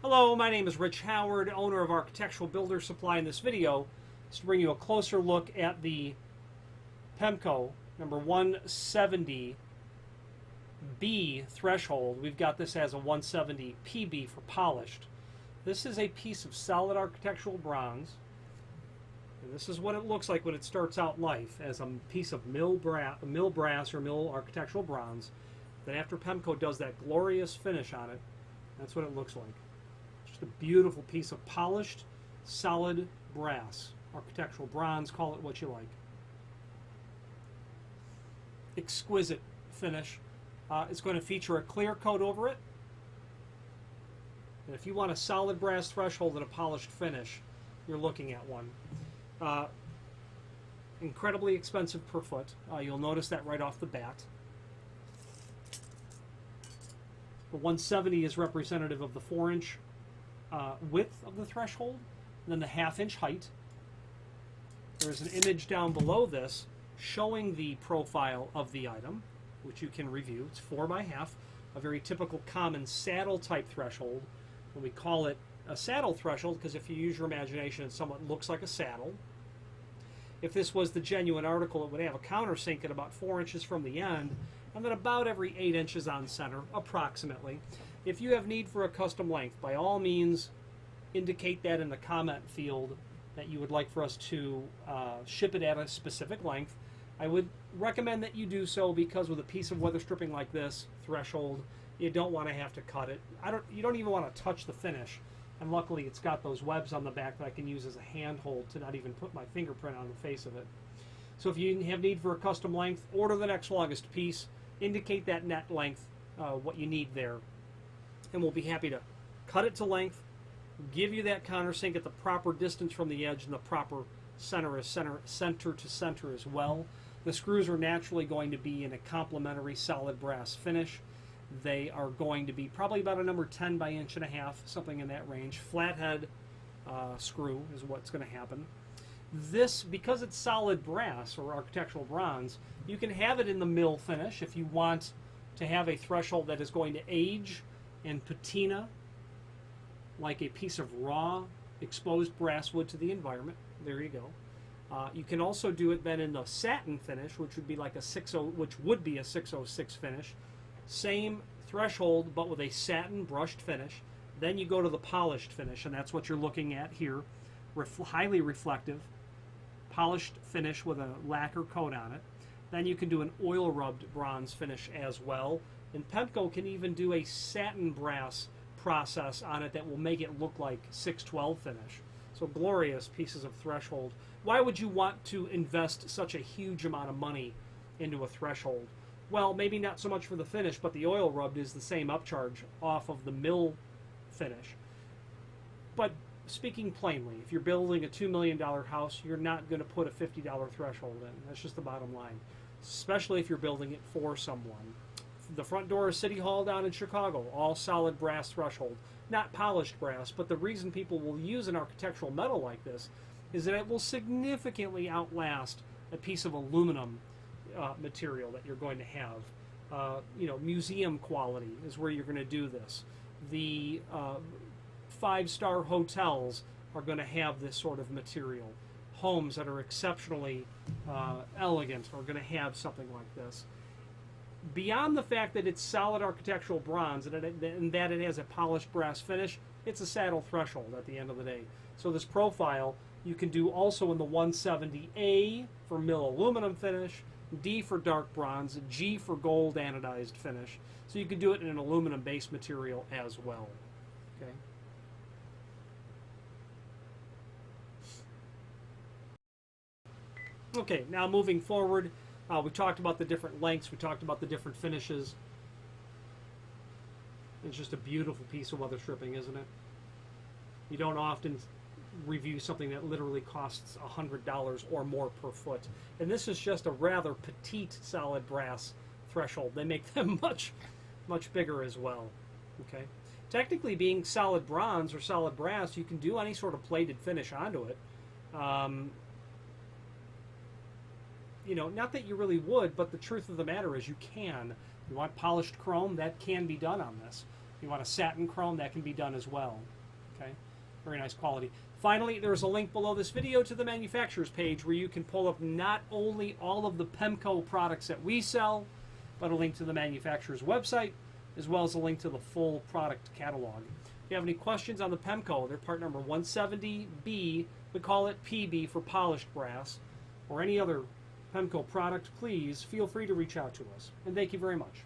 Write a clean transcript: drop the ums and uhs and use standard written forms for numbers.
Hello, my name is Rich Howard, owner of Architectural Builder Supply. In this video is to bring you a closer look at the Pemko number 170B threshold. We've got this as a 170 PB for polished. This is a piece of solid architectural bronze. And this is what it looks like when it starts out life, as a piece of mill brass or mill architectural bronze. Then after Pemko does that glorious finish on it, that's what it looks like. Just a beautiful piece of polished, solid brass. Architectural bronze, call it what you like. Exquisite finish. It's going to feature a clear coat over it. And if you want a solid brass threshold and a polished finish, you're looking at one. Incredibly expensive per foot. You'll notice that right off the bat. The 170 is representative of the 4-inch width of the threshold, and then the half-inch height. There's an image down below this showing the profile of the item, which you can review. It's 4x1/2, a very typical common saddle type threshold. And we call it a saddle threshold because if you use your imagination, it somewhat looks like a saddle. If this was the genuine article, it would have a countersink at about 4 inches from the end, and then about every 8 inches on center, approximately. If you have need for a custom length, by all means, indicate that in the comment field that you would like for us to ship it at a specific length. I would recommend that you do so because with a piece of weather stripping like this, threshold, you don't want to have to cut it. You don't even want to touch the finish. And luckily it's got those webs on the back that I can use as a handhold to not even put my fingerprint on the face of it. So if you have need for a custom length, order the next longest piece, indicate that net length, what you need there, and we'll be happy to cut it to length, give you that countersink at the proper distance from the edge and the proper center to center as well. The screws are naturally going to be in a complementary solid brass finish. They are going to be probably about a number 10 by 1.5 inches, something in that range. Flathead screw is what's going to happen. This, because it's solid brass or architectural bronze, you can have it in the mill finish if you want to have a threshold that is going to age and patina like a piece of raw exposed brass would to the environment. There you go. You can also do it then in the satin finish, which would be like a 606 finish. Same threshold, but with a satin brushed finish. Then you go to the polished finish, and that's what you're looking at here. Highly reflective, polished finish with a lacquer coat on it. Then you can do an oil rubbed bronze finish as well. And Pemko can even do a satin brass process on it that will make it look like 612 finish. So glorious pieces of threshold. Why would you want to invest such a huge amount of money into a threshold? Well, maybe not so much for the finish, but the oil rubbed is the same upcharge off of the mill finish. But speaking plainly, if you're building a $2 million house, you're not going to put a $50 threshold in. That's just the bottom line, especially if you're building it for someone. The front door of City Hall down in Chicago, all solid brass threshold, not polished brass, but the reason people will use an architectural metal like this is that it will significantly outlast a piece of aluminum material that you're going to have. Museum quality is where you're going to do this. The 5-star hotels are going to have this sort of material. Homes that are exceptionally elegant are going to have something like this. Beyond the fact that it's solid architectural bronze and that it has a polished brass finish, it's a saddle threshold at the end of the day. So this profile you can do also in the 170A for mill aluminum finish, D for dark bronze, G for gold anodized finish. So you can do it in an aluminum based material as well. Okay. Okay, now moving forward, we talked about the different lengths, we talked about the different finishes. It's just a beautiful piece of weather stripping, isn't it? You don't often review something that literally costs $100 or more per foot. And this is just a rather petite solid brass threshold. They make them much bigger as well. Okay. Technically, being solid bronze or solid brass, you can do any sort of plated finish onto it. Not that you really would, but the truth of the matter is you can. You want polished chrome, that can be done on this. you want a satin chrome, that can be done as well. Okay, very nice quality. Finally, there's a link below this video to the manufacturer's page where you can pull up not only all of the Pemko products that we sell, but a link to the manufacturer's website, as well as a link to the full product catalog. If you have any questions on the Pemko, they're part number 170B, we call it PB for polished brass, or any other Pemko product, please feel free to reach out to us. And thank you very much.